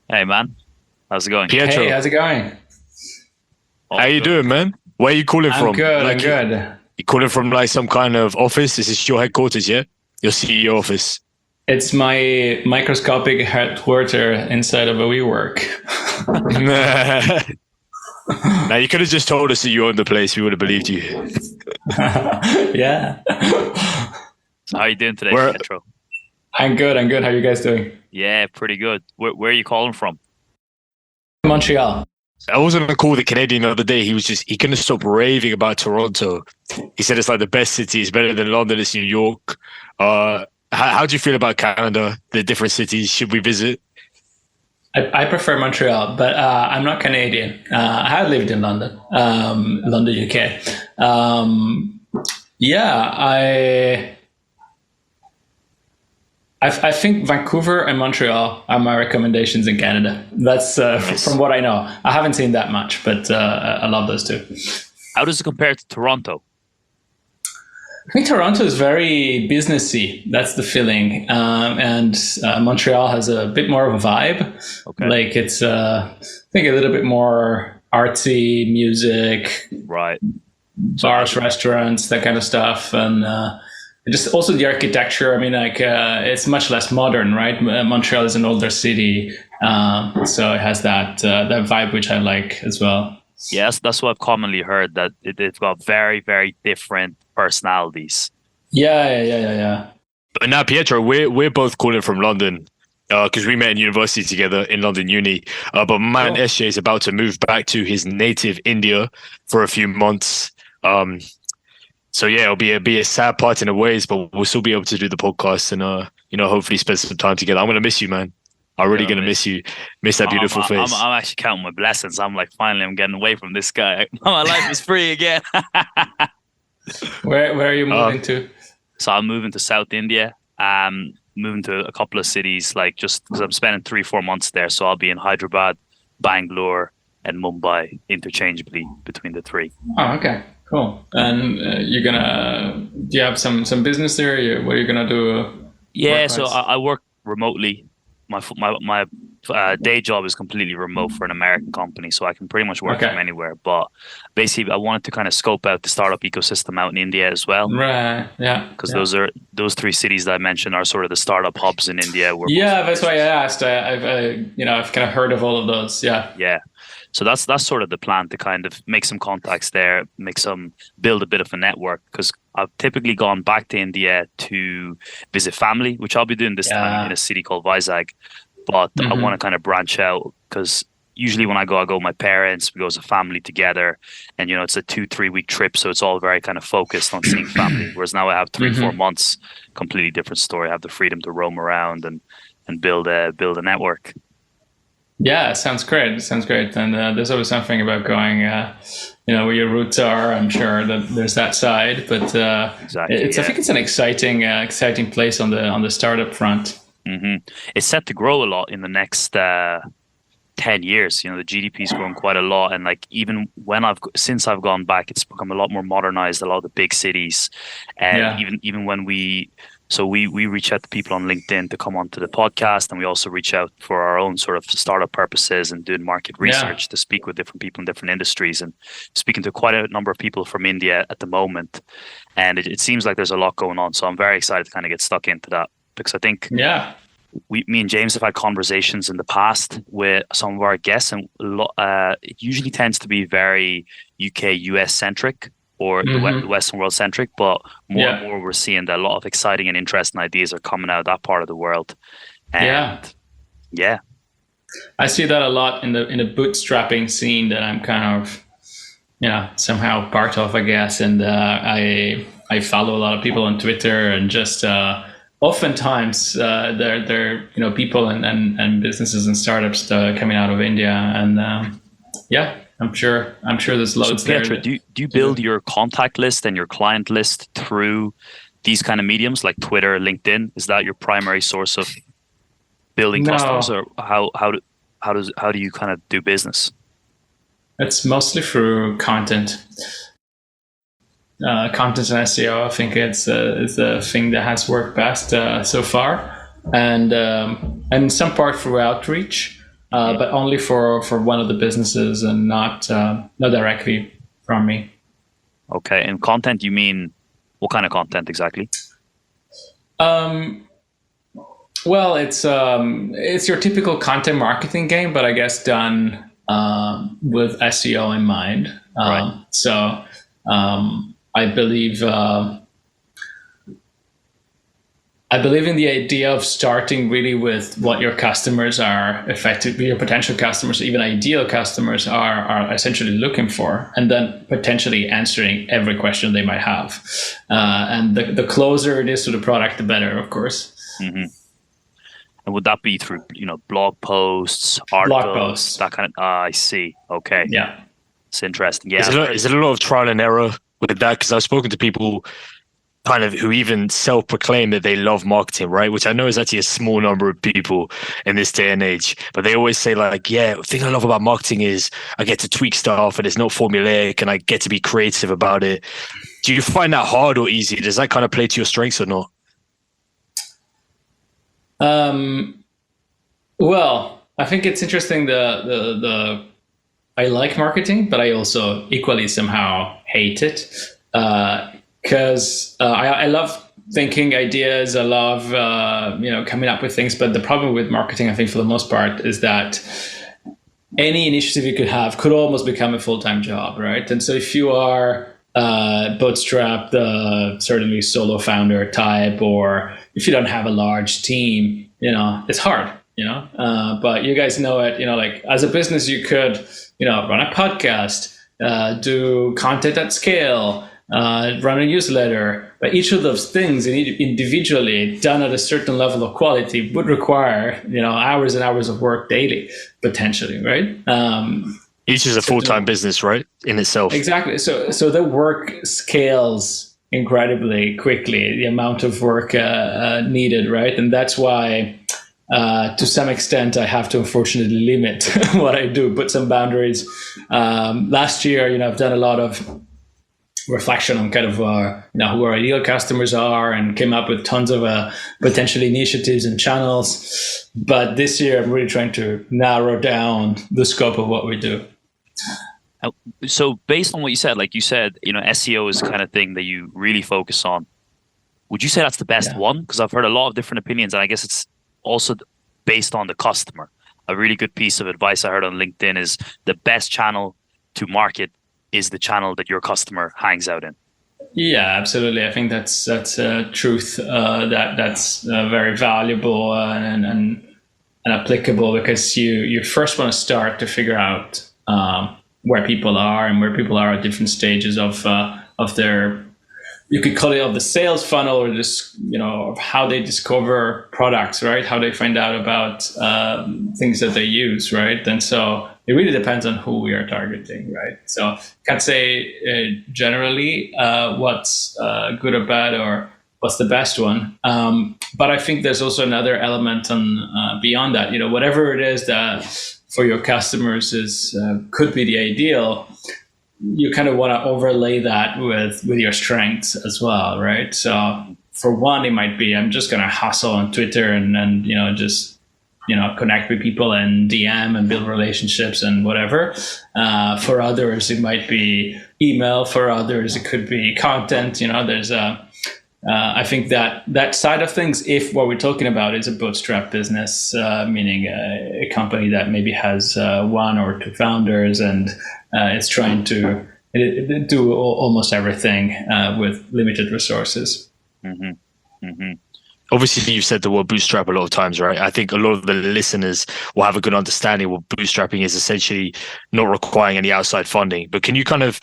Hey man, how's it going? Pietro, Hey, how's it going? All how you good. doing, man? Where are you calling I'm from? good. I'm good. You calling from like some kind of office? This is your headquarters, yeah? Your CEO office. It's my microscopic headquarter inside of a WeWork. Now you could have just told us that you owned the place. We would have believed you. Yeah. So how are you doing today, Where Pietro? I'm good. I'm good. How are you guys doing? Yeah, pretty good. Where are you calling from? Montreal. I was on a call with a Canadian the other day. He couldn't stop raving about Toronto. He said it's like the best city. It's better than London. It's New York. How do you feel about Canada? The different cities should we visit? I prefer Montreal, but I'm not Canadian. I have lived in London, London, UK. Yeah, I think Vancouver and Montreal are my recommendations in Canada. That's Nice. from what I know. I haven't seen that much, but I love those two. How does it compare to Toronto? I think Toronto is very businessy. That's the feeling, and Montreal has a bit more of a vibe. Okay, Like it's, I think, a little bit more artsy music, right. So bars, restaurants, that kind of stuff, and just also the architecture. I mean, like it's much less modern, right? Montreal is an older city, so it has that vibe which I like as well. yes, that's what I've commonly heard that they've got very, very different personalities. Yeah. But now, Pietro, we're both calling from London because we met in university together in London Uni. But my man Cool. SJ is about to move back to his native India for a few months. Um, so yeah, it'll be a sad part in a ways, but we'll still be able to do the podcast and hopefully spend some time together. I'm gonna miss you, man. I'm really Gonna gonna miss miss. you, miss that I'm, beautiful I'm, I'm face. I'm actually counting my blessings. I'm like, finally, I'm getting away from this guy. My life is free again. Where are you Uh, moving to? So I'm moving to South India. Moving to a couple of cities, like just because I'm spending 3, 4 months there. So I'll be in Hyderabad, Bangalore, and Mumbai interchangeably between the three. Oh, okay, cool. And do you have some business there? What are you gonna do Yeah, work so wise? I work remotely. My day job is completely remote for an American company, so I can pretty much work from Okay, anywhere. But basically, I wanted to kind of scope out the startup ecosystem out in India as well, right, yeah, because yeah. those three cities that I mentioned are sort of the startup hubs in India where most Yeah, that's why I founders. asked. I've kind of heard of all of those. Yeah, Yeah. So that's sort of the plan to kind of make some contacts there, build a bit of a network because I've typically gone back to India to visit family, which I'll be doing this time in a yeah. city called Vizag. But I want to Hmm. kind of branch out because usually when I go with my parents, we go as a family together, and it's a 2, 3 week trip, so it's all very kind of focused on seeing family. Whereas now I have 3, 4 months, completely different story. I have the freedom to roam around and build a network. Yeah, sounds great. Sounds great. And there's always something about going, where your roots are. I'm sure that there's that side, but Exactly. I Yeah. think it's an exciting place on the startup front. It's set to grow a lot in the next 10 years. The GDP is growing quite a lot, and like even since I've gone back, it's become a lot more modernized. A lot of the big cities, and Yeah, even when we reach out to people on LinkedIn to come onto the podcast, and we also reach out for our own sort of startup purposes and doing market yeah, research to speak with different people in different industries, and speaking to quite a number of people from India at the moment. And it seems like there's a lot going on, so I'm very excited to kind of get stuck into that because I think yeah. me and James have had conversations in the past with some of our guests, and it usually tends to be very UK, US centric or the Hmm. Western world centric. But more and Yeah, more, we're seeing that a lot of exciting and interesting ideas are coming out of that part of the world. yeah. And yeah, I see that a lot in the bootstrapping scene that I'm kind of somehow part of, I guess. And I follow a lot of people on Twitter, and just oftentimes they're people and businesses and startups coming out of India, and yeah, I'm sure there's so loads there Pietro, do you to build do. your contact list and your client list through these kind of mediums like Twitter, LinkedIn? Is that your primary source of building customers, No, or how do you kind of do business? it's mostly through content. Content and SEO. I think it's the thing that has worked best so far, and some part through outreach. but only for one of the businesses and not directly from me. Okay. And content, you mean what kind of content exactly? Well, it's your typical content marketing game, but I guess done with SEO in mind. Right. So I believe in the idea of starting really with what your customers are effectively, your potential customers, even ideal customers are essentially looking for, and then potentially answering every question they might have. And the closer it is to the product, the better, of course. Mm-hmm. And would that be through, blog posts, articles, that kind of? I see. Okay. Yeah. It's interesting. Yeah. Is it a lot of trial and error with that? Because I've spoken to people kind of who even self-proclaim that they love marketing, right? Which I know is actually a small number of people in this day and age. But they always say like, yeah, the thing I love about marketing is I get to tweak stuff and it's not formulaic and I get to be creative about it. Do you find that hard or easy? Does that kind of play to your strengths or not? Well, I think it's interesting. I like marketing, but I also equally somehow hate it. Because I love thinking ideas. I love coming up with things. But the problem with marketing, I think, for the most part, is that any initiative you could have could almost become a full-time job, right? And so if you are bootstrapped, certainly solo founder type, or if you don't have a large team, it's hard. But you guys know it. Like as a business, you could run a podcast, do content at scale. Run a newsletter, but each of those things individually done at a certain level of quality would require hours and hours of work daily, potentially, right? Each is a full-time business, right, in itself. Exactly. So the work scales incredibly quickly, the amount of work needed, right? And that's why to some extent I have to unfortunately limit what I do, put some boundaries. Last year, I've done a lot of reflection on kind of who our ideal customers are, and came up with tons of potential initiatives and channels. But this year, I'm really trying to narrow down the scope of what we do. So based on what you said, like you said, SEO is the kind of thing that you really focus on. Would you say that's the best one? Because I've heard a lot of different opinions, and I guess it's also based on the customer. A really good piece of advice I heard on LinkedIn is the best channel to market is the channel that your customer hangs out in. Yeah, absolutely. I think that's truth. That's very valuable and applicable, because you first want to start to figure out where people are and where people are at different stages of their, you could call it, of the sales funnel, or just of how they discover products, right? How they find out about things that they use, right? And so it really depends on who we are targeting, right? So can't say generally what's good or bad or what's the best one. But I think there's also another element on beyond that. Whatever it is that for your customers could be the ideal, you kind of want to overlay that with your strengths as well, right? So for one, it might be I'm just going to hustle on Twitter and just connect with people and DM and build relationships and whatever. For others, it might be email. For others, it could be content. There's I think that side of things, if what we're talking about is a bootstrap business, meaning a company that maybe has one or two founders and it's trying to do almost everything with limited resources. Mm-hmm. Mm-hmm. Obviously, you've said the word bootstrap a lot of times, right? I think a lot of the listeners will have a good understanding what bootstrapping is, essentially not requiring any outside funding. But can you kind of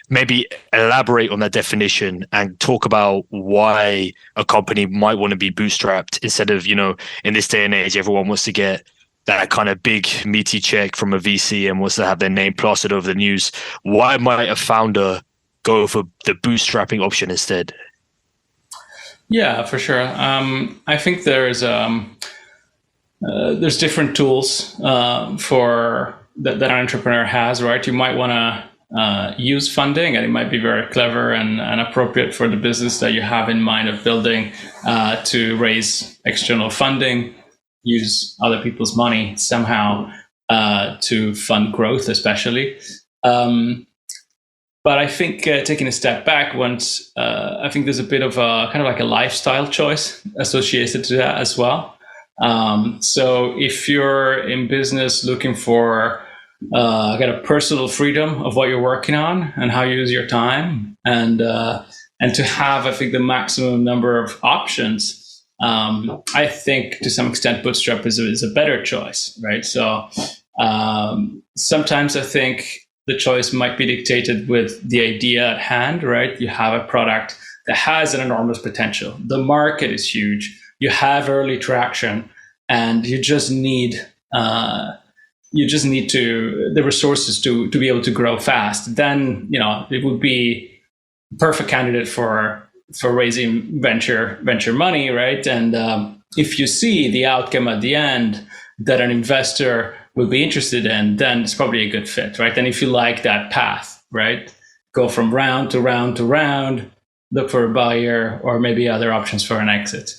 maybe elaborate on that definition and talk about why a company might want to be bootstrapped instead of, in this day and age, everyone wants to get that kind of big meaty check from a VC and wants to have their name plastered over the news. Why might a founder go for the bootstrapping option instead? Yeah, for sure. I think there's different tools for that an entrepreneur has, right? You might want to use funding, and it might be very clever and appropriate for the business that you have in mind of building to raise external funding, use other people's money somehow to fund growth, especially. But I think taking a step back, I think there's a bit of a kind of like a lifestyle choice associated to that as well. So if you're in business looking for kind of personal freedom of what you're working on and how you use your time, and to have, I think, the maximum number of options, I think to some extent Bootstrap is a better choice, right? So sometimes I think the choice might be dictated with the idea at hand, right? You have a product that has an enormous potential. The market is huge. You have early traction, and you just need the resources to be able to grow fast. Then it would be a perfect candidate for raising venture money, right? And if you see the outcome at the end that an investor will be interested in, then it's probably a good fit, right? And if you like that path, right, go from round to round to round, look for a buyer or maybe other options for an exit.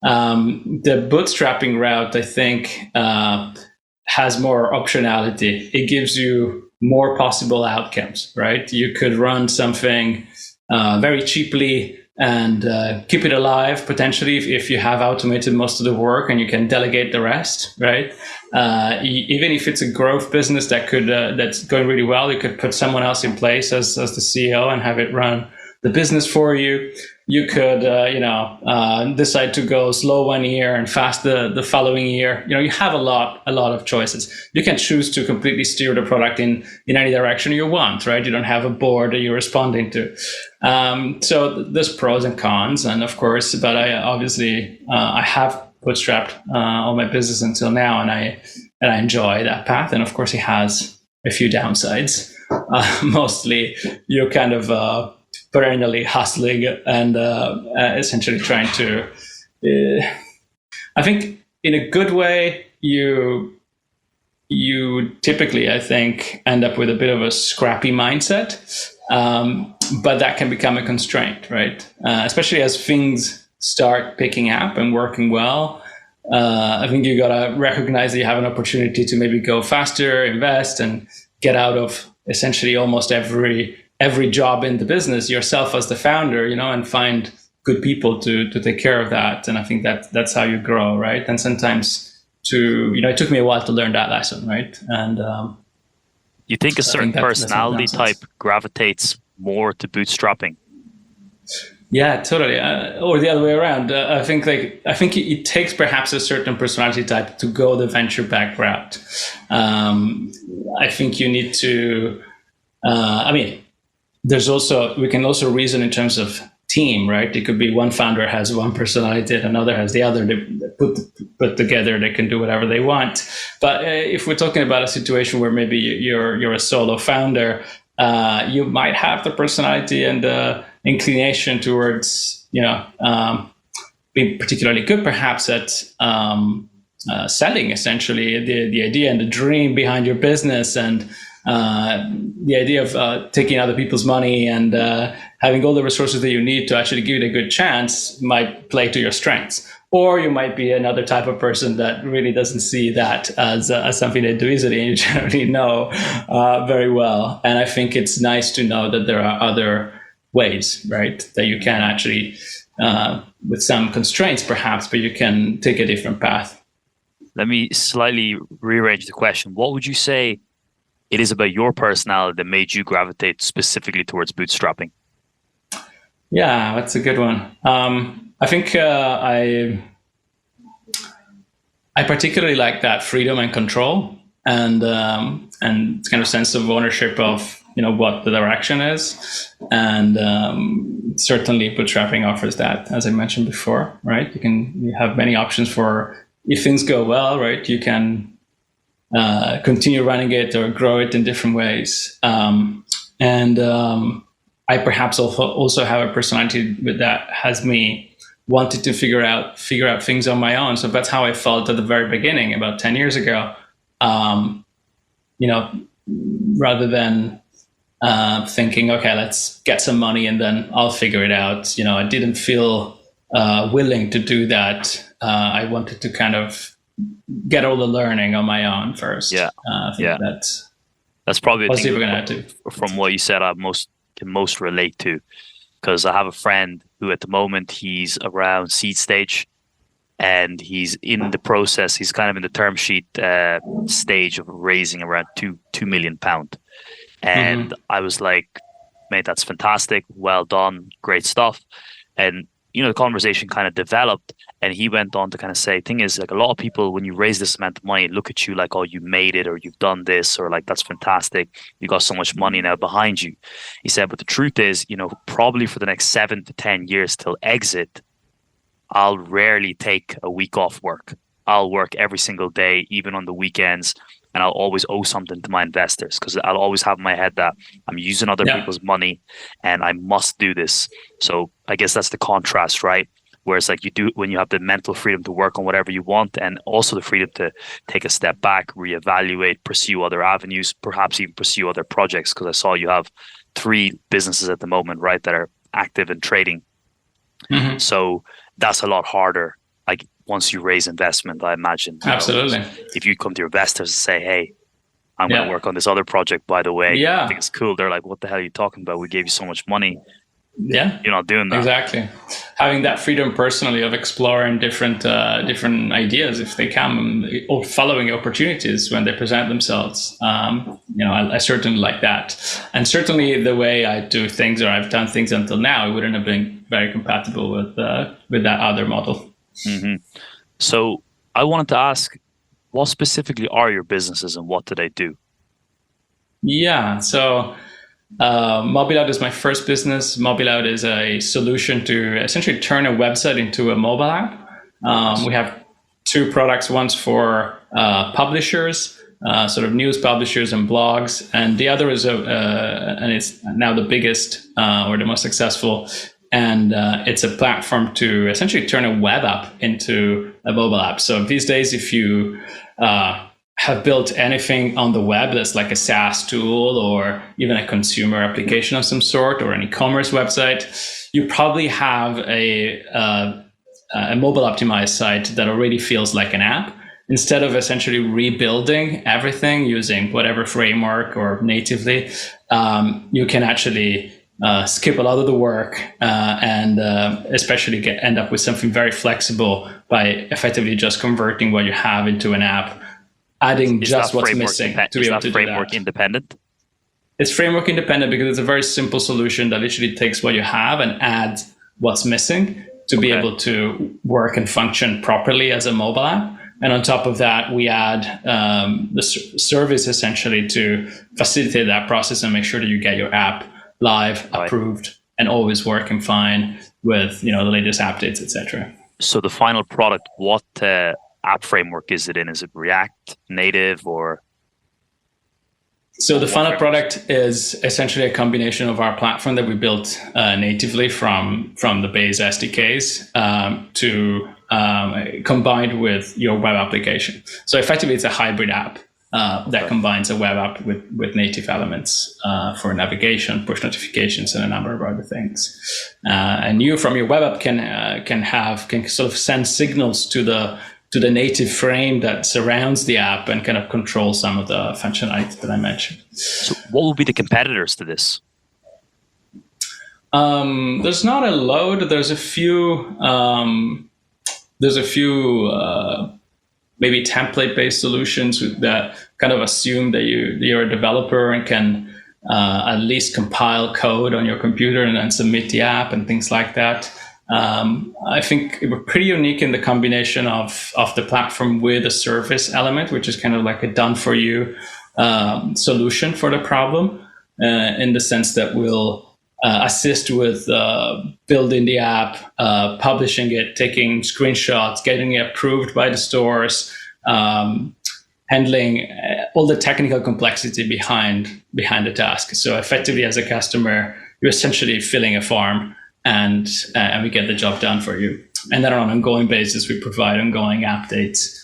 The bootstrapping route, I think, has more optionality. It gives you more possible outcomes, right? You could run something very cheaply and keep it alive potentially if you have automated most of the work and you can delegate the rest, right? Even if it's a growth business that's going really well, you could put someone else in place as the CEO and have it run the business for you. You could decide to go slow one year and fast the following year. You have a lot of choices. You can choose to completely steer the product in any direction you want, right? You don't have a board that you're responding to. So there's pros and cons, and of course, but I have bootstrapped all my business until now, and I enjoy that path. And of course, it has a few downsides. Mostly, you're kind of perennially hustling and essentially trying to. I think in a good way, you typically, I think, end up with a bit of a scrappy mindset, but that can become a constraint, right? Especially as things start picking up and working well. I think you gotta recognize that you have an opportunity to maybe go faster, invest, and get out of essentially almost every job in the business yourself as the founder, and find good people to take care of that. And I think that's how you grow, right? And sometimes it took me a while to learn that lesson, right? And you think a certain personality type gravitates more to bootstrapping? Yeah, totally. Or the other way around. I think it takes perhaps a certain personality type to go the venture back route. I think you need to. We can also reason in terms of team, right? It could be one founder has one personality and another has the other. They put together, they can do whatever they want. But if we're talking about a situation where maybe you're a solo founder, you might have the personality and the inclination towards being particularly good, perhaps at selling essentially the idea and the dream behind your business, and the idea of taking other people's money and having all the resources that you need to actually give it a good chance might play to your strengths. Or you might be another type of person that really doesn't see that as something they do easily, and you generally know very well. And I think it's nice to know that there are other ways, right, that you can actually, with some constraints perhaps, but you can take a different path. Let me slightly rearrange the question. What would you say it is about your personality that made you gravitate specifically towards bootstrapping? Yeah, that's a good one. I think I particularly like that freedom and control, and kind of sense of ownership of what the direction is, and certainly bootstrapping offers that, as I mentioned before, right? You have many options for if things go well, right? You can continue running it or grow it in different ways, and I perhaps also have a personality that has me wanted to figure out things on my own. So that's how I felt at the very beginning, about 10 years ago. Rather than thinking, okay, let's get some money and then I'll figure it out. I didn't feel willing to do that. I wanted to kind of get all the learning on my own first. Yeah. I think that's probably the we're thing gonna have to. from what you said I can most relate to, because I have a friend who at the moment he's around seed stage and he's in the process. He's kind of in the term sheet stage of raising around £2 million. And I was like, mate, that's fantastic. Well done. Great stuff. And, the conversation kind of developed and he went on to kind of say, thing is, like a lot of people, when you raise this amount of money, look at you like, oh, you made it or you've done this or like, that's fantastic. You got so much money now behind you. He said, but the truth is, probably for the next 7 to 10 years till exit, I'll rarely take a week off work. I'll work every single day, even on the weekends, and I'll always owe something to my investors because I'll always have in my head that I'm using other people's money and I must do this. So I guess that's the contrast, right? Whereas like you do when you have the mental freedom to work on whatever you want and also the freedom to take a step back, reevaluate, pursue other avenues, perhaps even pursue other projects. Because I saw you have 3 businesses at the moment, right, that are active in trading. So that's a lot harder. Like once you raise investment, I imagine. Absolutely. If you come to your investors and say, hey, I'm going to work on this other project, by the way. I think it's cool. They're like, what the hell are you talking about? We gave you so much money. Yeah. You're not doing that. Exactly. Having that freedom personally of exploring different ideas if they come, or following opportunities when they present themselves. I certainly like that. And certainly the way I do things or I've done things until now, it wouldn't have been very compatible with that other model. So I wanted to ask, what specifically are your businesses and what do they do? Yeah. So Mobilout is my first business. Mobilout is a solution to essentially turn a website into a mobile app. We have 2 products. One's for publishers, sort of news publishers and blogs, and the other is and it's now the biggest or the most successful. And it's a platform to essentially turn a web app into a mobile app. So these days, if you have built anything on the web that's like a SaaS tool or even a consumer application of some sort or an e-commerce website, you probably have a mobile optimized site that already feels like an app. Instead of essentially rebuilding everything using whatever framework or natively, you can actually skip a lot of the work and especially end up with something very flexible by effectively just converting what you have into an app, adding just what's missing to be able to do that. Is that framework independent? It's framework independent because it's a very simple solution that literally takes what you have and adds what's missing to be able to work and function properly as a mobile app. And on top of that, we add the service essentially to facilitate that process and make sure that you get your app live, approved, and always working fine with the latest updates, etc. So the final product, what app framework is it in? Is it React Native or? So the final product is essentially a combination of our platform that we built natively from the base SDKs combined with your web application. So effectively, it's a hybrid app that combines a web app with native elements for navigation, push notifications, and a number of other things. And you, from your web app, can sort of send signals to the native frame that surrounds the app and kind of control some of the functionality that I mentioned. So what would be the competitors to this? There's not a load. There's a few maybe template-based solutions that kind of assume that you're a developer and can at least compile code on your computer and then submit the app and things like that. I think we're pretty unique in the combination of the platform with a service element, which is kind of like a done-for-you solution for the problem, in the sense that we'll assist with building the app, publishing it, taking screenshots, getting it approved by the stores, handling all the technical complexity behind the task. So effectively, as a customer, you're essentially filling a form, and we get the job done for you. And then on an ongoing basis, we provide ongoing updates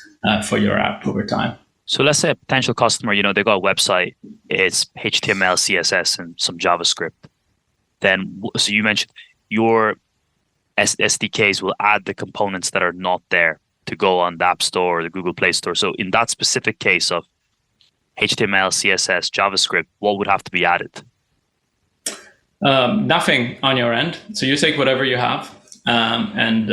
for your app over time. So let's say a potential customer, they got a website, it's HTML, CSS, and some JavaScript. Then, so you mentioned your SDKs will add the components that are not there. to go on the App Store or the Google Play Store. So in that specific case of HTML, CSS, JavaScript, what would have to be added? Nothing on your end. So you take whatever you have, and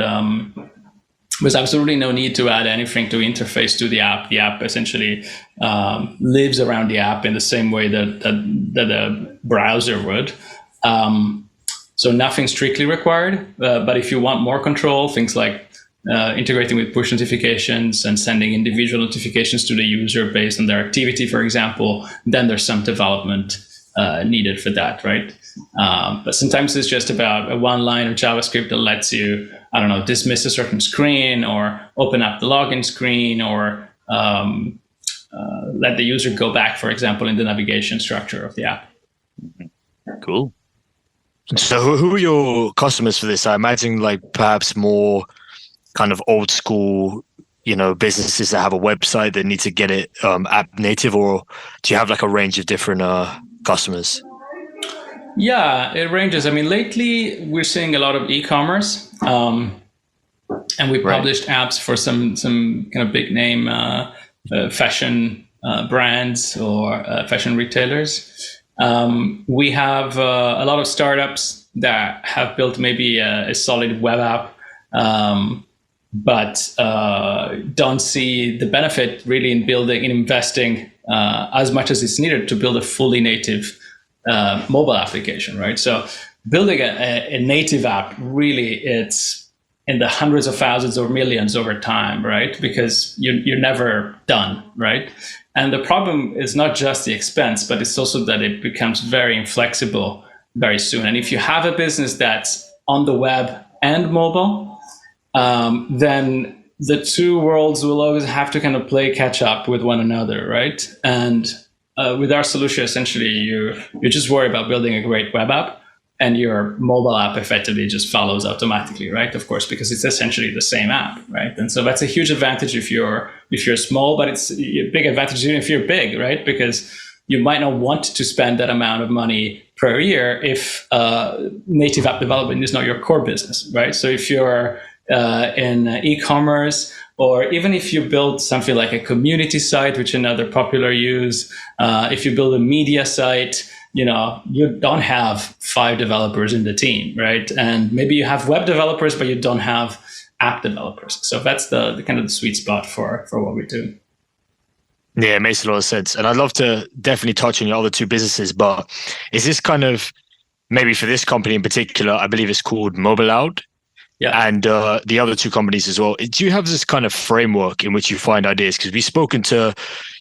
there's absolutely no need to add anything to interface to the app. The app essentially lives around the app in the same way that a browser would. So nothing strictly required. But if you want more control, things like integrating with push notifications and sending individual notifications to the user based on their activity, for example, then there's some development needed for that, right? But sometimes it's just about a one line of JavaScript that lets you, I don't know, dismiss a certain screen or open up the login screen or let the user go back, for example, in the navigation structure of the app. Cool. So who are your customers for this? I imagine like perhaps more kind of old school, businesses that have a website that need to get it app native, or do you have like a range of different customers? Yeah, it ranges. I mean, lately we're seeing a lot of e-commerce, and we published apps for some kind of big name fashion brands or fashion retailers. We have a lot of startups that have built maybe a solid web app, but don't see the benefit really in building, in investing as much as it's needed to build a fully native mobile application, right? So building a native app, really, it's in the hundreds of thousands or millions over time, right? Because you're never done, right? And the problem is not just the expense, but it's also that it becomes very inflexible very soon. And if you have a business that's on the web and mobile, then the two worlds will always have to kind of play catch up with one another, right? And with our solution, essentially, you just worry about building a great web app, and your mobile app effectively just follows automatically, right? Of course, because it's essentially the same app, right? And so that's a huge advantage if you're small, but it's a big advantage even if you're big, right? Because you might not want to spend that amount of money per year if native app development is not your core business, right? So if you're in e-commerce, or even if you build something like a community site, which another popular use, if you build a media site, you don't have 5 developers in the team, right? And maybe you have web developers, but you don't have app developers. So that's the kind of the sweet spot for what we do. Yeah, it makes a lot of sense. And I'd love to definitely touch on your other 2 businesses, but is this kind of, maybe for this company in particular, I believe it's called Mobiloud? Yeah. And the other 2 companies as well. Do you have this kind of framework in which you find ideas? Because we've spoken to,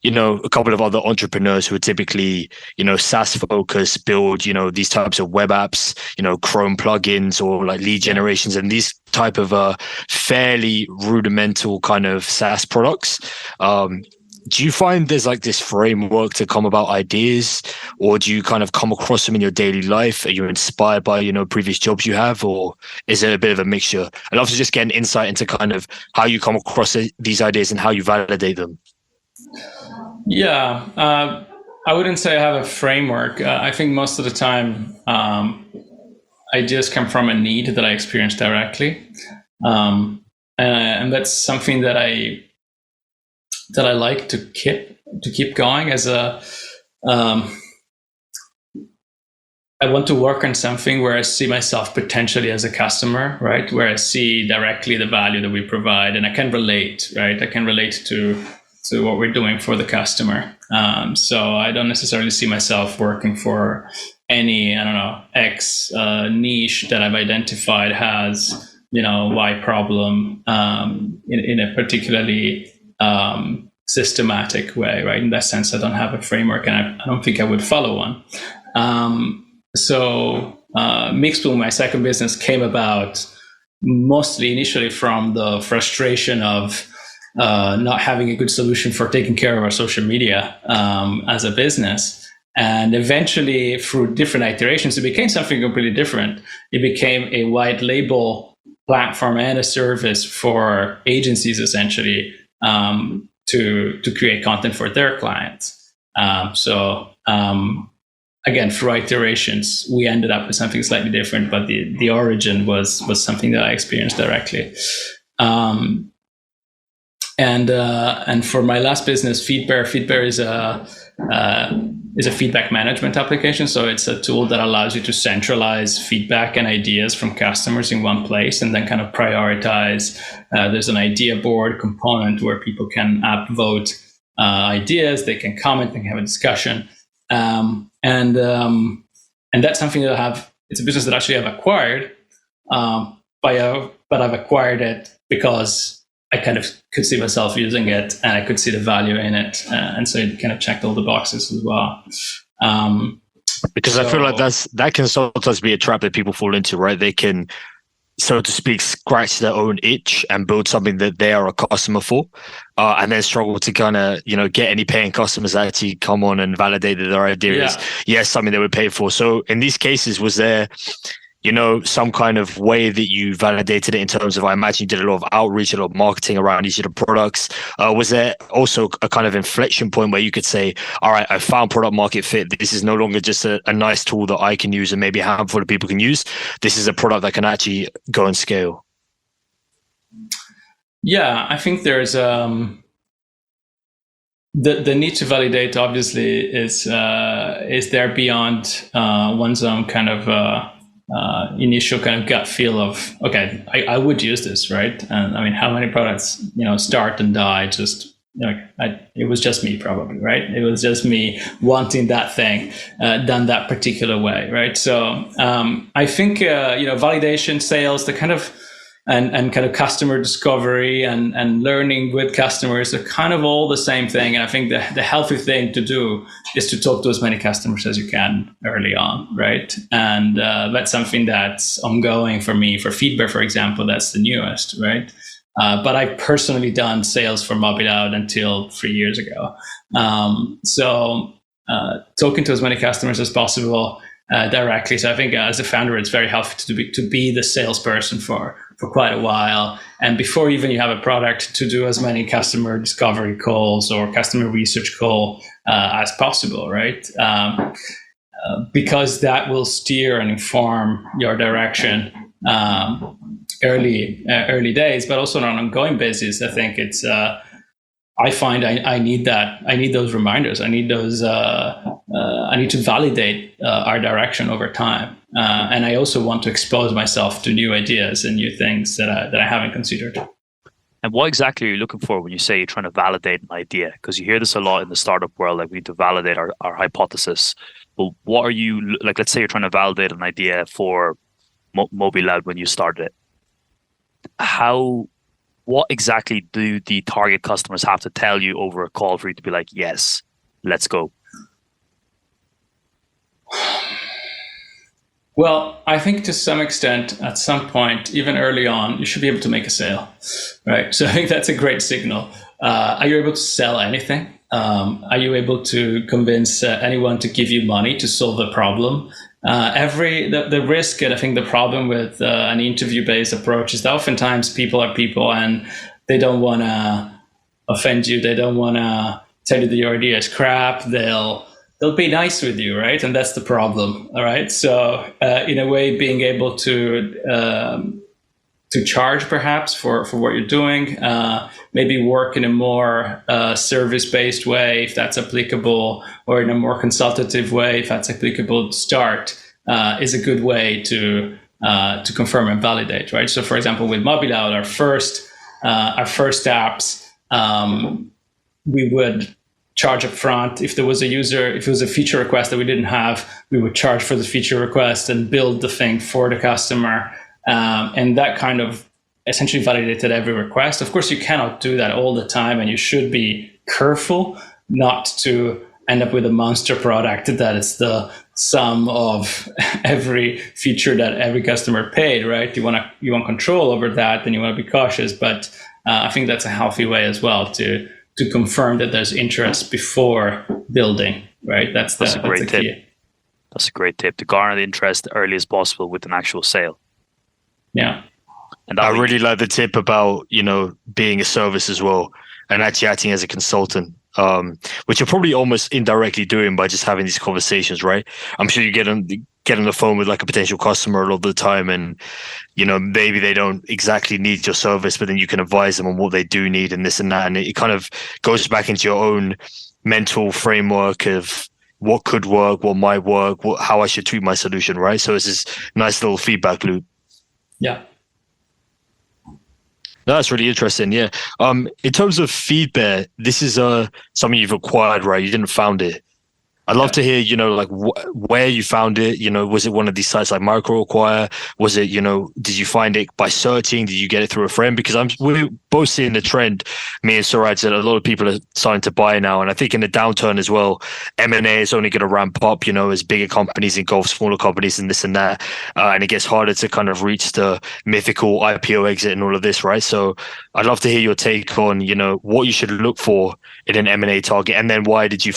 a couple of other entrepreneurs who are typically, SaaS focused, build, these types of web apps, Chrome plugins or like lead generations and these type of fairly rudimental kind of SaaS products. Do you find there's like this framework to come about ideas, or do you kind of come across them in your daily life? Are you inspired by, previous jobs you have, or is it a bit of a mixture? I'd love to just get an insight into kind of how you come across these ideas and how you validate them. Yeah, I wouldn't say I have a framework. I think most of the time, ideas come from a need that I experience directly. And that's something that I like to keep going as I want to work on something where I see myself potentially as a customer, right? Where I see directly the value that we provide, and I can relate, right? I can relate to what we're doing for the customer. So I don't necessarily see myself working for any, X niche that I've identified has, Y problem in a particularly systematic way, right? In that sense, I don't have a framework, and I don't think I would follow one. So Mixpool, my second business, came about mostly initially from the frustration of not having a good solution for taking care of our social media as a business. And eventually, through different iterations, it became something completely different. It became a white label platform and a service for agencies, essentially, to create content for their clients. Again, through iterations, we ended up with something slightly different, but the origin was something that I experienced directly. And for my last business, Feedbear is a feedback management application. So it's a tool that allows you to centralize feedback and ideas from customers in one place, and then kind of prioritize. There's an idea board component where people can upvote ideas, they can comment, they can have a discussion, and that's something that it's a business that actually I've acquired, but I've acquired it because I kind of could see myself using it, and I could see the value in it, and so it kind of checked all the boxes as well. Because I feel like that can sometimes be a trap that people fall into, right? They can, so to speak, scratch their own itch and build something that they are a customer for, and then struggle to kind of, get any paying customers that actually come on and validate that their idea is something they would pay for. So in these cases, was there, some kind of way that you validated it in terms of, I imagine you did a lot of outreach, a lot of marketing around each of the products. Was there also a kind of inflection point where you could say, all right, I found product market fit. This is no longer just a nice tool that I can use and maybe a handful of people can use. This is a product that can actually go and scale. Yeah, I think there's the need to validate obviously is there beyond one's own kind of initial kind of gut feel of, okay, I would use this, right? And I mean, how many products start and die just it was just me, probably, right? It was just me wanting that thing done that particular way, right? So I think validation, sales, the kind of and kind of customer discovery and learning with customers are kind of all the same thing. And I think the healthy thing to do is to talk to as many customers as you can early on, right? And that's something that's ongoing for me. For Feedback, for example, that's the newest, right? But I've personally done sales for Mobiloud until 3 years ago. So talking to as many customers as possible directly. So I think as a founder, it's very helpful to be the salesperson for quite a while. And before even you have a product, to do as many customer discovery calls or customer research call as possible, right? Because that will steer and inform your direction early days, but also on an ongoing basis. I think it's I find I need that. I need those reminders. I need those. I need to validate our direction over time, and I also want to expose myself to new ideas and new things that I haven't considered. And what exactly are you looking for when you say you're trying to validate an idea? Because you hear this a lot in the startup world, like we need to validate our hypothesis. But what are you like? Let's say you're trying to validate an idea for Mobiloud when you started it. What exactly do the target customers have to tell you over a call for you to be like, yes, let's go? Well, I think to some extent, at some point, even early on, you should be able to make a sale, right? So I think that's a great signal. Are you able to sell anything? Are you able to convince anyone to give you money to solve a problem? The risk, and I think the problem with an interview-based approach is that oftentimes people are people and they don't want to offend you. They don't want to tell you that your idea is crap. They'll be nice with you, right? And that's the problem, all right? So in a way, being able to charge perhaps for what you're doing, maybe work in a more service-based way, if that's applicable, or in a more consultative way, if that's applicable to start, is a good way to confirm and validate, right? So for example, with Mobiloud, our first apps, we would charge up front. If there was if it was a feature request that we didn't have, we would charge for the feature request and build the thing for the customer. And that kind of essentially validated every request. Of course, you cannot do that all the time, and you should be careful not to end up with a monster product that is the sum of every feature that every customer paid, right? You want control over that, and you want to be cautious. But I think that's a healthy way as well to confirm that there's interest before building, right? That's a great tip. Key. That's a great tip, to garner the interest early as possible with an actual sale. Yeah. And I really like the tip about, being a service as well and actually acting as a consultant. which you're probably almost indirectly doing by just having these conversations, right? I'm sure you get on the phone with like a potential customer a lot of the time, and maybe they don't exactly need your service, but then you can advise them on what they do need and this and that, and it kind of goes back into your own mental framework of what could work, what might work, how I should tweak my solution, right? So it's this nice little feedback loop. Yeah. No, that's really interesting. Yeah. In terms of feedback, this is something you've acquired, right? You didn't found it. I'd love to hear, like where you found it. Was it one of these sites like MicroAcquire? Was it, did you find it by searching? Did you get it through a friend? Because we're both seeing the trend, me and Suraj, that a lot of people are starting to buy now. And I think in the downturn as well, M&A is only going to ramp up, as bigger companies engulf smaller companies and this and that. And it gets harder to kind of reach the mythical IPO exit and all of this, right? So I'd love to hear your take on, what you should look for in an M&A target, and then why did you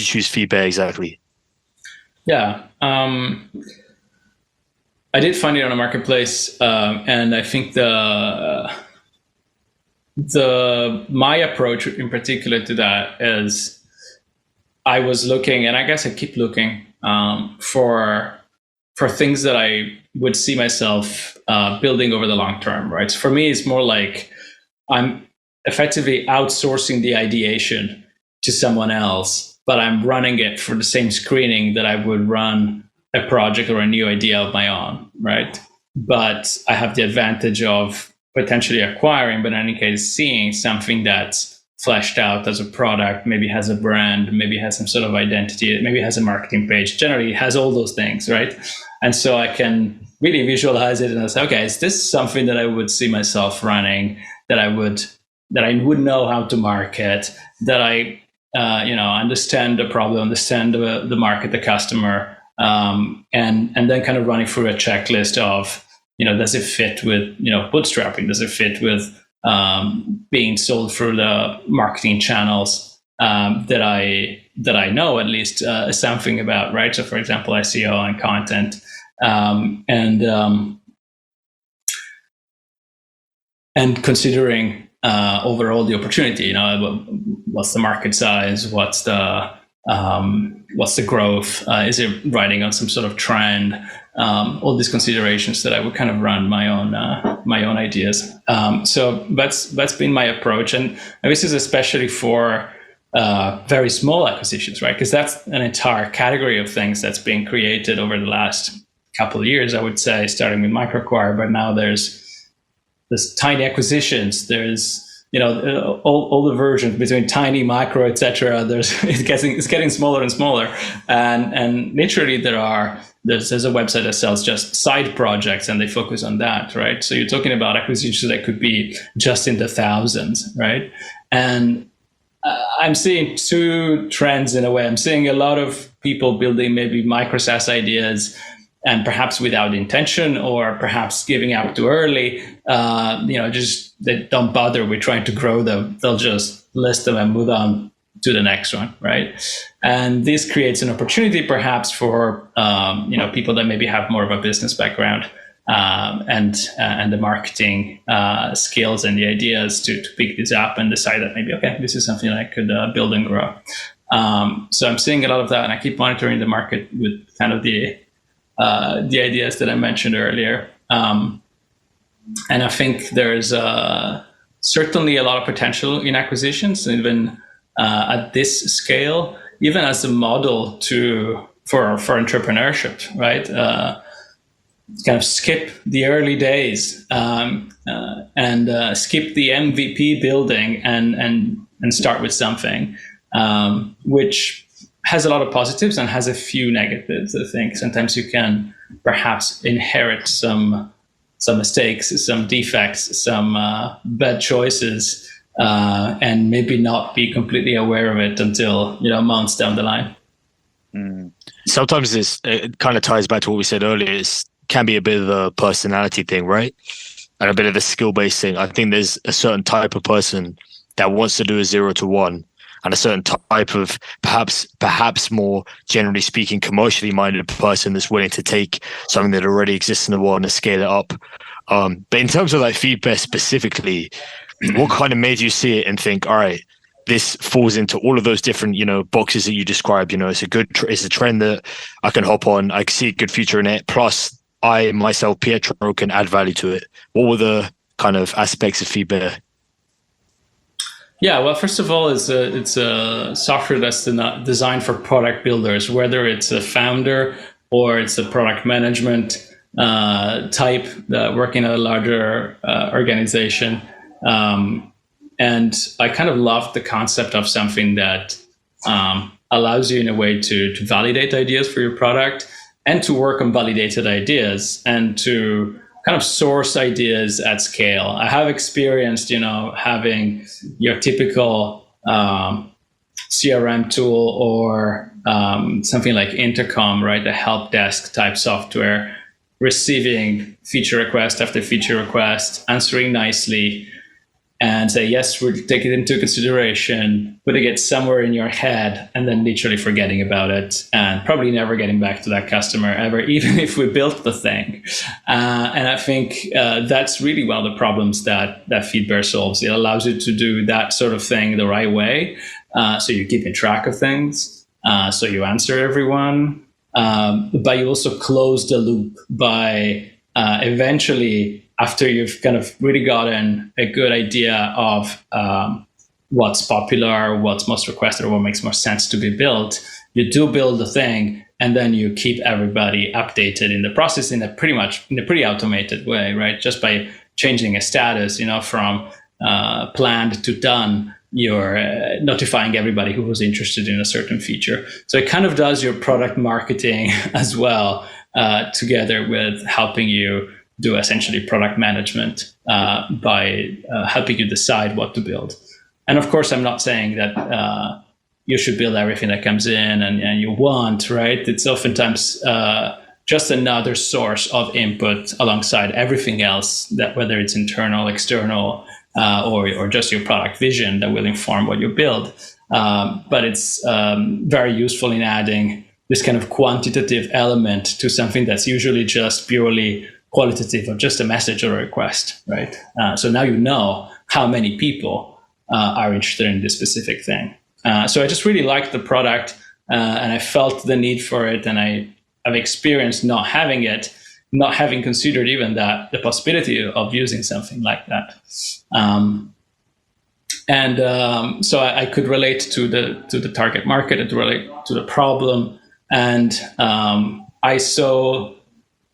choose feedback exactly? Yeah, I did find it on a marketplace, and I think my approach in particular to that is I was looking, and I guess I keep looking for things that I would see myself building over the long term, right? So for me, it's more like I'm effectively outsourcing the ideation to someone else, but I'm running it for the same screening that I would run a project or a new idea of my own, right? But I have the advantage of potentially acquiring, but in any case, seeing something that's fleshed out as a product, maybe has a brand, maybe has some sort of identity, maybe has a marketing page, generally it has all those things, right? And so I can really visualize it and I say, okay, is this something that I would see myself running, that I would know how to market, that I understand the problem, understand the market, the customer, and then kind of running through a checklist of, does it fit with, bootstrapping? Does it fit with being sold through the marketing channels that I know at least something about, right? So for example, SEO and content, and considering overall the opportunity, what's the market size, what's the growth, is it riding on some sort of trend, all these considerations that I would kind of run my own ideas. So that's been my approach, and this is especially for very small acquisitions, right? Because that's an entire category of things that's been created over the last couple of years, I would say, starting with MicroAcquire, but now there's tiny acquisitions, there's all the versions between tiny, micro, etc. It's getting smaller and smaller, and literally there's a website that sells just side projects and they focus on that, right? So you're talking about acquisitions that could be just in the thousands, right? And I'm seeing two trends in a way. I'm seeing a lot of people building maybe micro SaaS ideas, and perhaps without intention, or perhaps giving up too early, just they don't bother with trying to grow them. They'll just list them and move on to the next one, right? And this creates an opportunity perhaps for people that maybe have more of a business background and the marketing skills and the ideas to pick this up and decide that maybe, okay, this is something that I could build and grow. So I'm seeing a lot of that, and I keep monitoring the market with kind of the ideas that I mentioned earlier. And I think there's certainly a lot of potential in acquisitions, even at this scale, even as a model for entrepreneurship, right? Kind of skip the early days and skip the MVP building and start with something which has a lot of positives and has a few negatives. I think sometimes you can perhaps inherit some mistakes, some defects, some bad choices, and maybe not be completely aware of it until months down the line. Sometimes it kind of ties back to what we said earlier. It can be a bit of a personality thing, right? And a bit of a skill-based thing. I think there's a certain type of person that wants to do a 0 to 1. And a certain type of perhaps more generally speaking, commercially minded person that's willing to take something that already exists in the world and scale it up. But in terms of like feedback specifically, what kind of made you see it and think, all right, this falls into all of those different, boxes that you described. It's a trend that I can hop on. I see a good future in it. Plus, I myself, Pietro, can add value to it. What were the kind of aspects of feedback? Yeah, well, first of all, it's a software that's designed for product builders, whether it's a founder or it's a product management type working at a larger organization. And I kind of love the concept of something that allows you in a way to validate ideas for your product and to work on validated ideas and to kind of source ideas at scale. I have experienced, having your typical CRM tool or something like Intercom, right, the help desk type software, receiving feature request after feature request, answering nicely, and say, yes, we'll take it into consideration, putting it somewhere in your head, and then literally forgetting about it and probably never getting back to that customer ever, even if we built the thing. And I think that's really one of the problems that Feedbear solves. It allows you to do that sort of thing the right way. So you're keeping track of things. So you answer everyone. But you also close the loop by eventually, after you've kind of really gotten a good idea of what's popular, what's most requested, or what makes more sense to be built, you do build the thing, and then you keep everybody updated in the process in a pretty automated way, right? Just by changing a status, from planned to done, you're notifying everybody who was interested in a certain feature. So it kind of does your product marketing as well, together with helping you do essentially product management by helping you decide what to build. And of course, I'm not saying that you should build everything that comes in and you want, right? It's oftentimes just another source of input alongside everything else, that whether it's internal, external, or just your product vision that will inform what you build. But it's very useful in adding this kind of quantitative element to something that's usually just purely qualitative, or just a message or a request, right? So now you know how many people are interested in this specific thing. So I just really liked the product, and I felt the need for it, and I've experienced not having it, not having considered even the possibility of using something like that. So I could relate to the target market, and to relate to the problem, and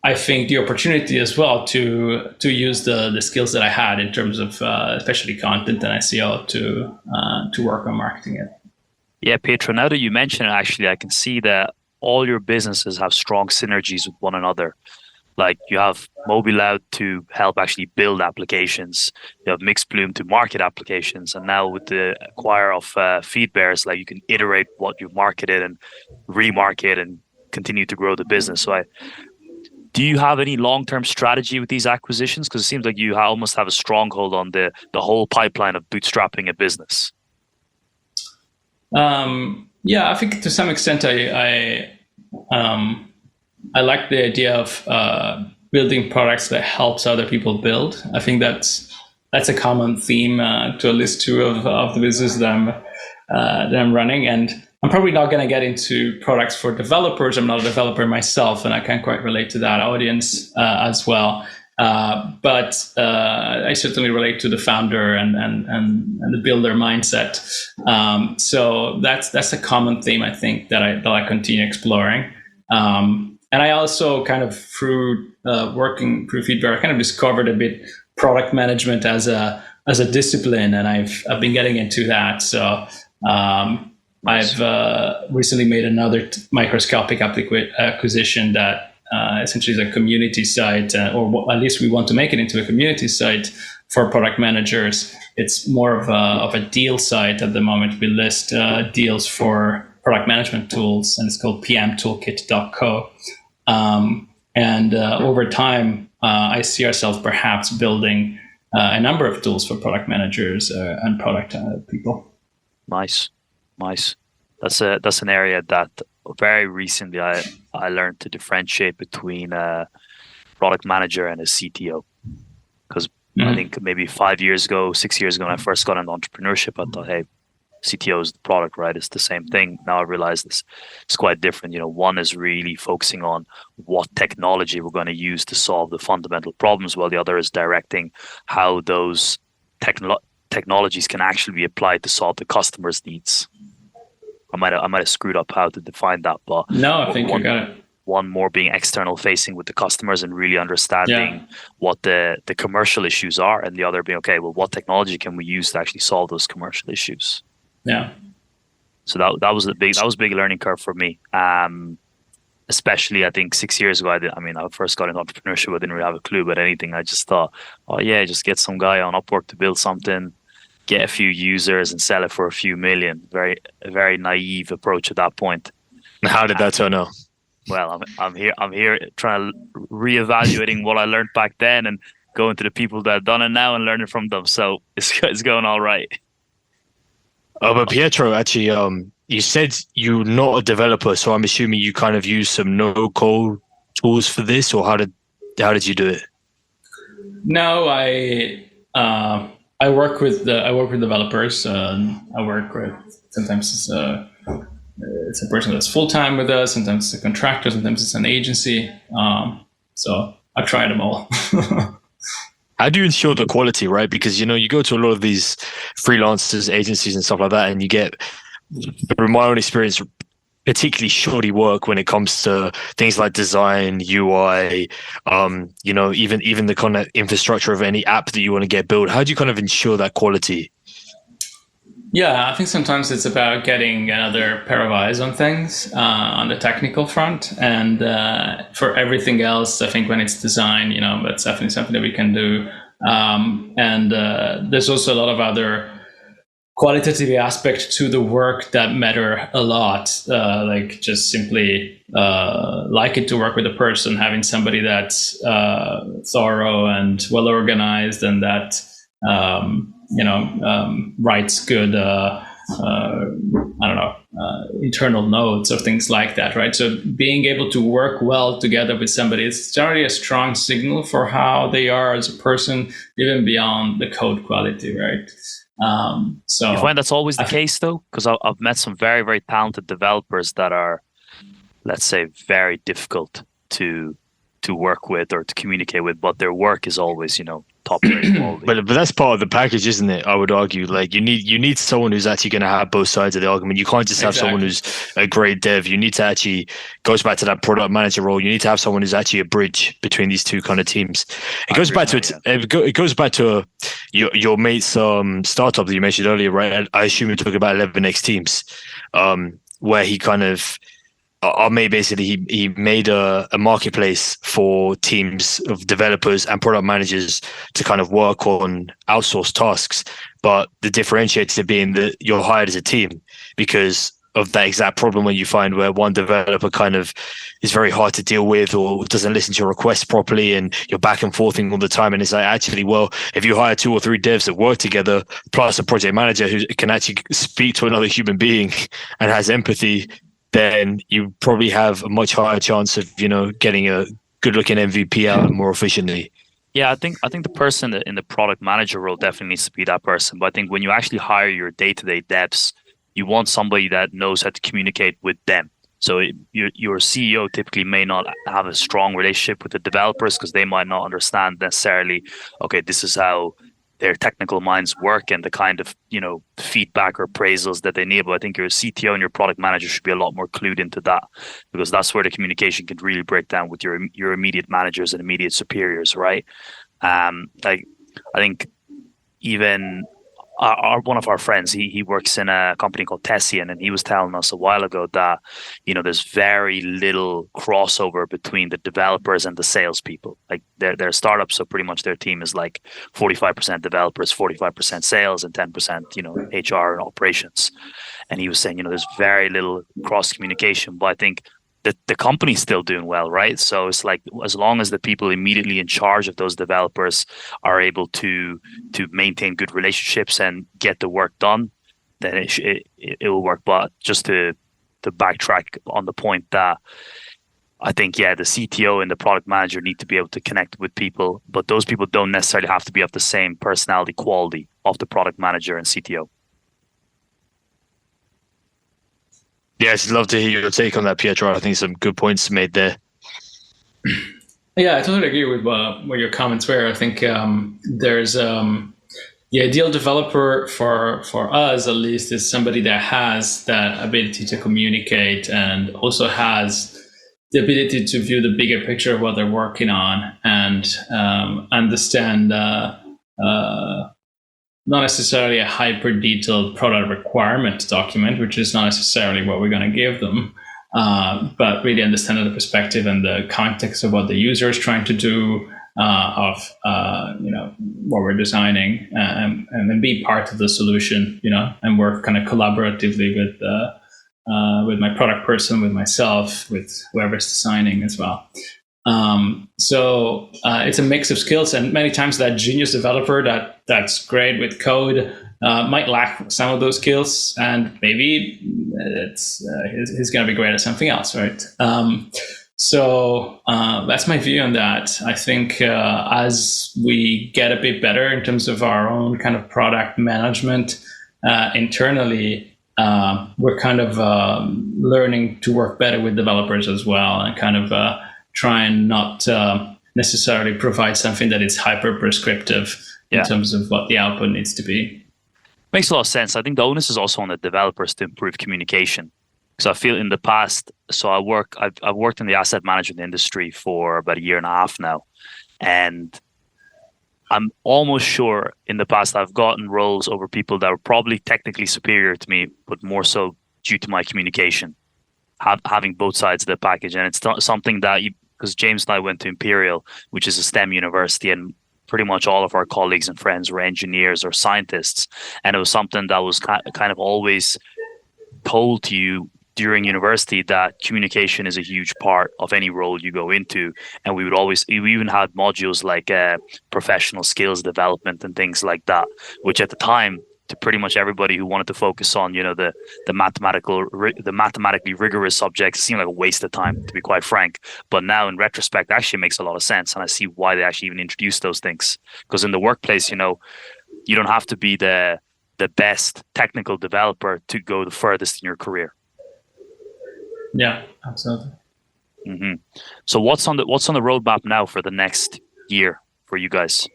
I think the opportunity as well to use the skills that I had in terms of especially content and SEO to work on marketing it. Yeah, Pietro, now that you mention it, actually, I can see that all your businesses have strong synergies with one another. Like you have Mobiloud to help actually build applications. You have Mixbloom to market applications. And now with the acquire of Feedbears, like you can iterate what you've marketed and remarket and continue to grow the business. So do you have any long-term strategy with these acquisitions? Because it seems like you almost have a stronghold on the whole pipeline of bootstrapping a business. Yeah, I think to some extent I like the idea of building products that helps other people build. I think that's a common theme to at least two of the businesses that I'm running. And I'm probably not going to get into products for developers. I'm not a developer myself, and I can't quite relate to that audience as well. But I certainly relate to the founder and the builder mindset. So that's a common theme, I think, that I continue exploring. And I also kind of through working through Feedbear, I kind of discovered a bit product management as a discipline, and I've been getting into that. So I've recently made another microscopic acquisition that essentially is a community site, or at least we want to make it into a community site for product managers. It's more of a deal site at the moment. We list deals for product management tools, and it's called pmtoolkit.co. And over time, I see ourselves perhaps building a number of tools for product managers and product people. Nice. That's an area that very recently I learned to differentiate between a product manager and a CTO. Because I think maybe 6 years ago, when I first got into entrepreneurship, I thought, hey, CTO is the product, right? It's the same thing. Now I realize it's quite different. One is really focusing on what technology we're going to use to solve the fundamental problems, while the other is directing how those technologies can actually be applied to solve the customer's needs. I might have screwed up how to define that, but no, I think you got it. One more being external facing with the customers and really understanding what the commercial issues are, and the other being, okay, well, what technology can we use to actually solve those commercial issues? Yeah. So that was a big learning curve for me. Especially I think 6 years ago, I first got into entrepreneurship, I didn't really have a clue about anything. I just thought, oh yeah, just get some guy on Upwork to build something, get a few users and sell it for a few million. A very naive approach at that point. How did that turn out? Well, I'm here trying to reevaluating what I learned back then and going to the people that have done it now and learning from them. So it's going all right. But Pietro, actually, you said you're not a developer, so I'm assuming you kind of use some no-code tools for this, or how did you do it? No, I work with developers. I work with, sometimes it's a person that's full-time with us, sometimes it's a contractor, sometimes it's an agency. So I try them all. How do you ensure the quality, right? Because, you go to a lot of these freelancers, agencies and stuff like that, and you get, from my own experience, particularly shoddy work when it comes to things like design, UI, even the kind of infrastructure of any app that you want to get built. How do you kind of ensure that quality? Yeah, I think sometimes it's about getting another pair of eyes on things on the technical front. And for everything else, I think when it's design, that's definitely something that we can do. And there's also a lot of other qualitative aspects to the work that matter a lot. Like just simply liking to work with a person, having somebody that's thorough and well organized, and that writes good, internal notes or things like that, right? So being able to work well together with somebody is generally a strong signal for how they are as a person, even beyond the code quality, right? So you find that's always the case, though? Because I've met some very, very talented developers that are, let's say, very difficult to work with or to communicate with, but their work is always, top rate quality. But that's part of the package, isn't it? I would argue, like you need someone who's actually going to have both sides of the argument. You can't just have someone who's a great dev. You need to actually, goes back to that product manager role. You need to have someone who's actually a bridge between these two kind of teams. It goes back to your mate's startup that you mentioned earlier, right? I assume you're talking about 11x Teams, where he kind of. Basically, he made a marketplace for teams of developers and product managers to kind of work on outsourced tasks. But the differentiator being that you're hired as a team because of that exact problem when you find where one developer kind of is very hard to deal with or doesn't listen to your requests properly, and you're back and forthing all the time. And it's like, actually, well, if you hire 2 or 3 devs that work together, plus a project manager who can actually speak to another human being and has empathy, then you probably have a much higher chance of, getting a good-looking MVP out more efficiently. Yeah, I think the person in the product manager role definitely needs to be that person. But I think when you actually hire your day-to-day devs, you want somebody that knows how to communicate with them. So your CEO typically may not have a strong relationship with the developers because they might not understand necessarily, okay, this is how their technical minds work and the kind of, feedback or appraisals that they need. But I think your CTO and your product manager should be a lot more clued into that, because that's where the communication can really break down with your immediate managers and immediate superiors, right? I think even one of our friends, he works in a company called Tessian, and he was telling us a while ago that there's very little crossover between the developers and the salespeople. Like they're startups, so pretty much their team is like 45% developers, 45% sales, and 10% HR and operations. And he was saying there's very little cross communication, but I think the company's still doing well, right? So it's like, as long as the people immediately in charge of those developers are able to maintain good relationships and get the work done, then it will work. But just to backtrack on the point that I think, the CTO and the product manager need to be able to connect with people, but those people don't necessarily have to be of the same personality quality of the product manager and CTO. Yes, I'd love to hear your take on that, Pietro. I think some good points made there. Yeah, I totally agree with what your comments were. I think there's the ideal developer for us, at least, is somebody that has that ability to communicate and also has the ability to view the bigger picture of what they're working on and understand not necessarily a hyper detailed product requirement document, which is not necessarily what we're going to give them, but really understand the perspective and the context of what the user is trying to do, of what we're designing, and then be part of the solution, and work kind of collaboratively with my product person, with myself, with whoever's designing as well. So it's a mix of skills, and many times that genius developer that's great with code might lack some of those skills, and maybe he's going to be great at something else, right? So that's my view on that. I think as we get a bit better in terms of our own kind of product management internally, we're kind of learning to work better with developers as well, and kind of try and not necessarily provide something that is hyper prescriptive in terms of what the output needs to be. Makes a lot of sense. I think the onus is also on the developers to improve communication. So I feel in the past, I've worked in the asset management industry for about a year and a half now, and I'm almost sure in the past I've gotten roles over people that were probably technically superior to me, but more so due to my communication, having both sides of the package. And it's something that because James and I went to Imperial, which is a STEM university, and pretty much all of our colleagues and friends were engineers or scientists, and it was something that was kind of always told to you during university that communication is a huge part of any role you go into. And we even had modules like professional skills development and things like that, which at the time, to pretty much everybody who wanted to focus on the mathematically rigorous subjects, seemed like a waste of time, to be quite frank. But now in retrospect, it actually makes a lot of sense, and I see why they actually even introduced those things. Because in the workplace, you don't have to be the best technical developer to go the furthest in your career. Yeah, absolutely. Mm-hmm. So what's on the roadmap now for the next year for you guys,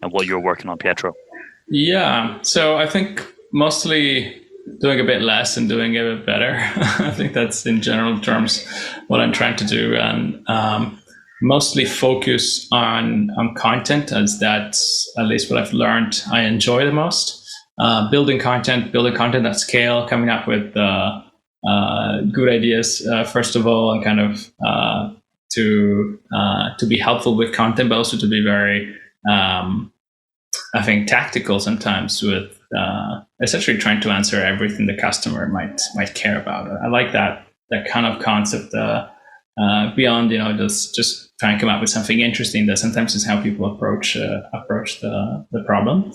and what you're working on, Pietro? Yeah, so I think mostly doing a bit less and doing a bit better. I think that's in general terms what I'm trying to do, and mostly focus on content, as that's at least what I've learned I enjoy the most. Building content at scale, coming up with good ideas first of all, and kind of to be helpful with content, but also to be very I think tactical sometimes with essentially trying to answer everything the customer might care about. I like that kind of concept beyond just trying to come up with something interesting. That sometimes is how people approach the problem.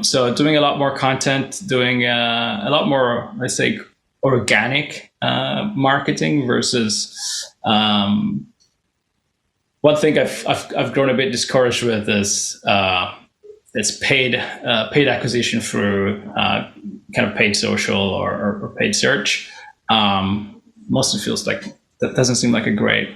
So doing a lot more content, doing a lot more, let's say, organic marketing versus one thing I've grown a bit discouraged with is it's paid acquisition through kind of paid social or paid search. Mostly feels like that doesn't seem like a great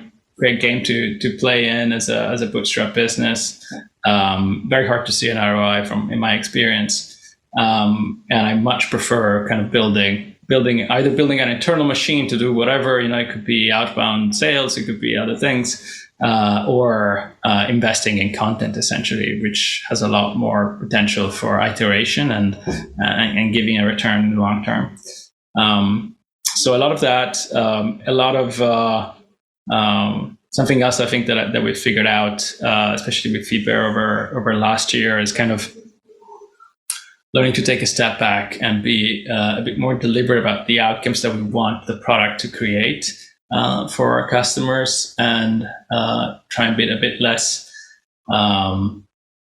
game to play in as a bootstrap business. Very hard to see an ROI in my experience, and I much prefer kind of building an internal machine to do whatever. It could be outbound sales, it could be other things, or investing in content essentially, which has a lot more potential for iteration and giving a return in the long term. So a lot of that, something else I think that we figured out, especially with Feedbear over last year, is kind of learning to take a step back and be a bit more deliberate about the outcomes that we want the product to create for our customers, and try and be a bit less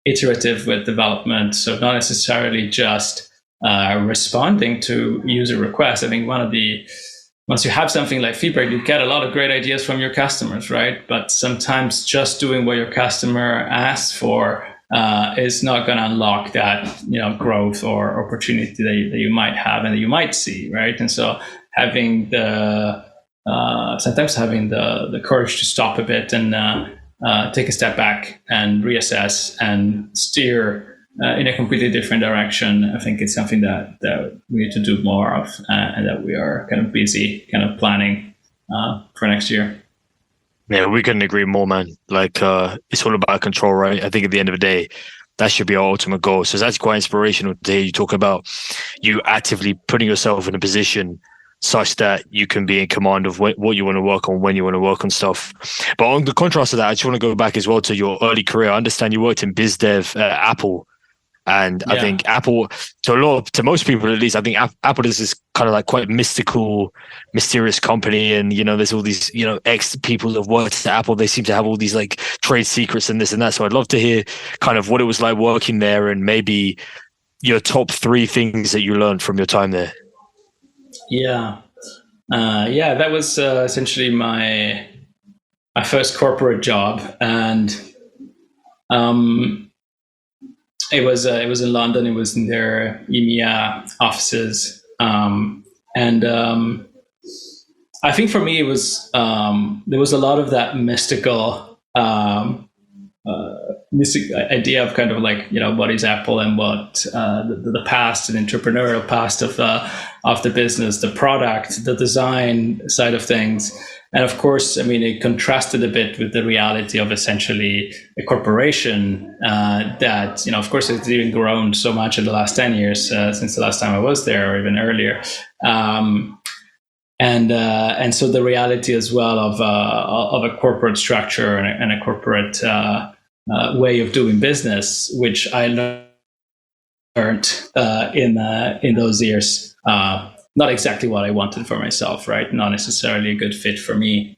iterative with development. So not necessarily just responding to user requests. I think once you have something like Feedback, you get a lot of great ideas from your customers, right? But sometimes just doing what your customer asks for is not going to unlock that growth or opportunity that you might have and that you might see, right? And so having sometimes having the courage to stop a bit and take a step back and reassess and steer in a completely different direction, I think it's something that we need to do more of, and that we are kind of busy kind of planning for next year. Yeah, we couldn't agree more, man. Like, it's all about control, right? I think at the end of the day, that should be our ultimate goal. So that's quite inspirational to hear you talk about you actively putting yourself in a position such that you can be in command of what you want to work on, when you want to work on stuff. But on the contrast of that, I just want to go back as well to your early career. I understand you worked in biz dev at Apple. And I think Apple, to most people at least, I think Apple is this kind of like quite mystical, mysterious company. And, there's all these, ex people that have worked at Apple. They seem to have all these like trade secrets and this and that. So I'd love to hear kind of what it was like working there and maybe your top 3 things that you learned from your time there. Yeah. That was essentially my first corporate job. And it was in London. It was in their EMEA offices. And I think for me, it was there was a lot of that mystical idea of kind of like, what is Apple and what the past and entrepreneurial past of the business, the product, the design side of things. And of course, I mean, it contrasted a bit with the reality of essentially a corporation that, of course, it's even grown so much in the last 10 years since the last time I was there, or even earlier. And so the reality as well of a corporate structure and a corporate way of doing business, which I learned in those years. Not exactly what I wanted for myself, right? Not necessarily a good fit for me.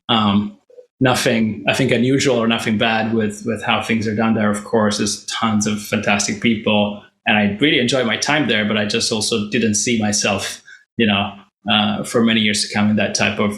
Nothing, I think, unusual or nothing bad with how things are done there. Of course, there's tons of fantastic people, and I really enjoyed my time there. But I just also didn't see myself, for many years to come in that type of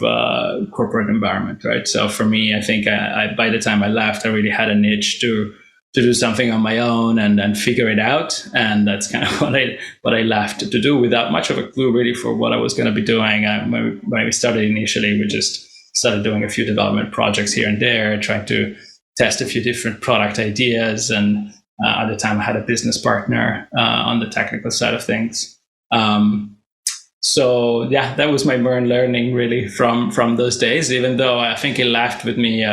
corporate environment, right? So for me, I think I by the time I left, I really had an itch to do something on my own and figure it out. And that's kind of what I left to do without much of a clue really for what I was going to be doing. When we started initially, we just started doing a few development projects here and there, trying to test a few different product ideas. And at the time I had a business partner on the technical side of things. So yeah, that was my main learning really from those days, even though I think it left with me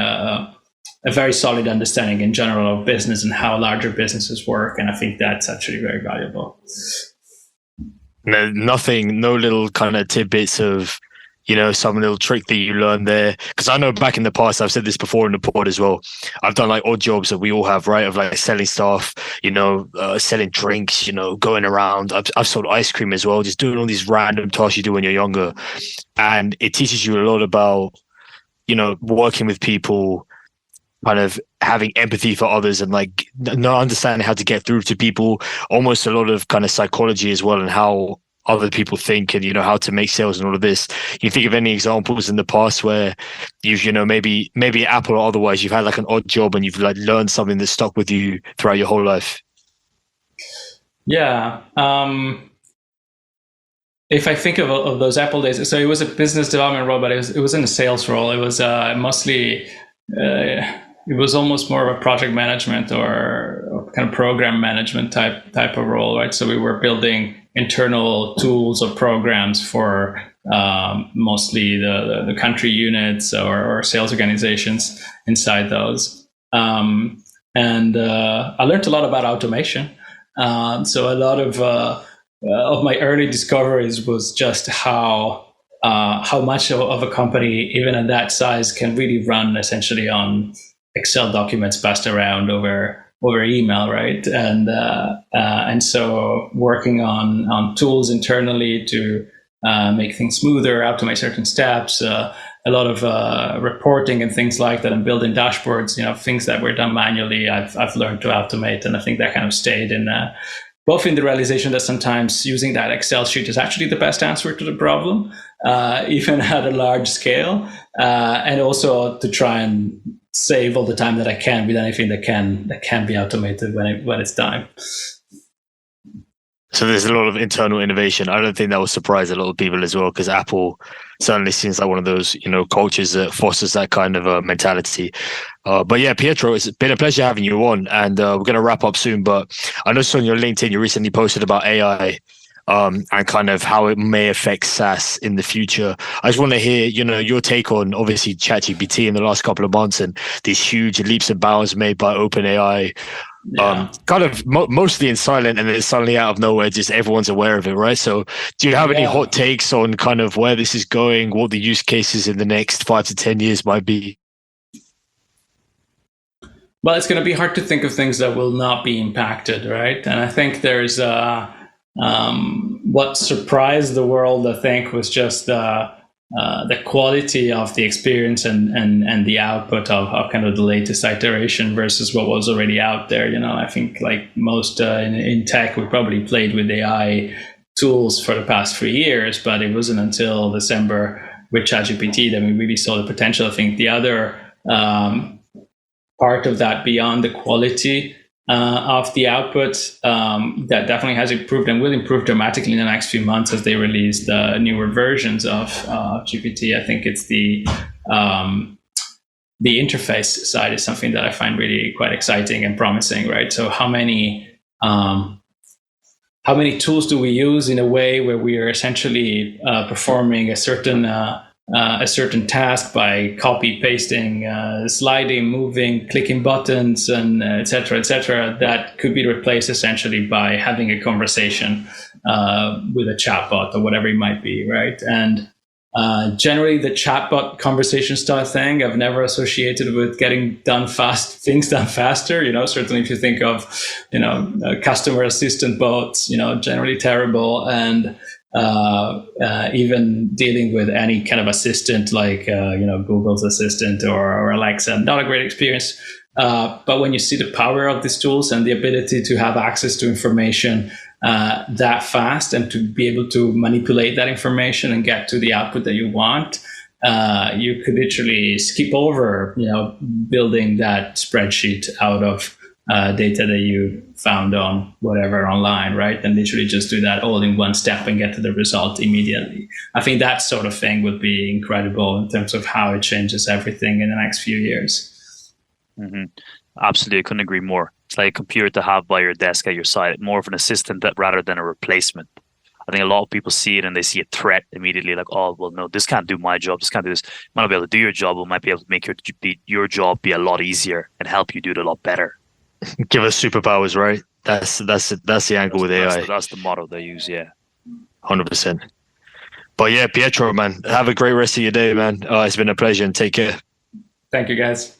a very solid understanding in general of business and how larger businesses work. And I think that's actually very valuable. No little kind of tidbits of, some little trick that you learned there. Because I know back in the past, I've said this before in the pod as well, I've done like odd jobs that we all have, right? Of like selling stuff, selling drinks, going around. I've sold ice cream as well, just doing all these random tasks you do when you're younger. And it teaches you a lot about, working with people, kind of having empathy for others and like not understanding how to get through to people, almost a lot of kind of psychology as well and how other people think and, how to make sales and all of this. You think of any examples in the past where you've, maybe Apple or otherwise, you've had like an odd job and you've like learned something that stuck with you throughout your whole life? Yeah. If I think of those Apple days, so it was a business development role, but it was in a sales role. It was mostly... it was almost more of a project management or kind of program management type of role, right? So we were building internal tools or programs for mostly the country units or sales organizations inside those. And I learned a lot about automation. So a lot of my early discoveries was just how much of a company, even at that size, can really run essentially on Excel documents passed around over email, right? And so working on tools internally to make things smoother, automate certain steps, a lot of reporting and things like that, and building dashboards, things that were done manually, I've learned to automate, and I think that kind of stayed in both in the realization that sometimes using that Excel sheet is actually the best answer to the problem, even at a large scale, and also to try and save all the time that I can with anything that can be automated when it's time. So there's a lot of internal innovation. I don't think that will surprise a lot of people as well, because Apple certainly seems like one of those, cultures that fosters that kind of mentality. But yeah, Pietro, it's been a pleasure having you on, and we're going to wrap up soon. But I noticed on your LinkedIn, you recently posted about AI and kind of how it may affect SaaS in the future. I just want to hear, your take on obviously ChatGPT in the last couple of months and these huge leaps and bounds made by OpenAI. Kind of mostly in silent, and then suddenly out of nowhere, just everyone's aware of it, right? So do you have any hot takes on kind of where this is going, what the use cases in the next 5 to 10 years might be? Well, it's going to be hard to think of things that will not be impacted, right? And I think there's what surprised the world, I think, was just the quality of the experience and the output of kind of the latest iteration versus what was already out there. I think like most in tech, we probably played with AI tools for the past 3 years, but it wasn't until December with ChatGPT that we really saw the potential. I think the other part of that, beyond the quality of the output, that definitely has improved and will improve dramatically in the next few months as they release the newer versions of GPT. I think it's the interface side is something that I find really quite exciting and promising, right? So how many tools do we use in a way where we are essentially performing a certain task by copy, pasting, sliding, moving, clicking buttons, and et cetera, that could be replaced essentially by having a conversation with a chatbot or whatever it might be, right? And generally, the chatbot conversation style thing I've never associated with getting things done faster. Certainly if you think of, customer assistant bots, generally terrible, and even dealing with any kind of assistant like Google's assistant or Alexa, not a great experience. But when you see the power of these tools and the ability to have access to information that fast and to be able to manipulate that information and get to the output that you want, you could literally skip over building that spreadsheet out of data that you found on whatever online, right? And literally just do that all in one step and get to the result immediately. I think that sort of thing would be incredible in terms of how it changes everything in the next few years. Mm-hmm. Absolutely, I couldn't agree more. It's like a computer to have by your desk at your side, more of an assistant rather than a replacement. I think a lot of people see it and they see a threat immediately, like, oh, well, no, this can't do my job. This can't do this. Might not be able to do your job, but might be able to make your job be a lot easier and help you do it a lot better. Give us superpowers, right? That's the angle with AI. That's the motto they use, yeah. 100%. But yeah, Pietro, man, have a great rest of your day, man. It's been a pleasure, and take care. Thank you, guys.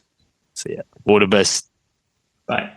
See ya. All the best. Bye.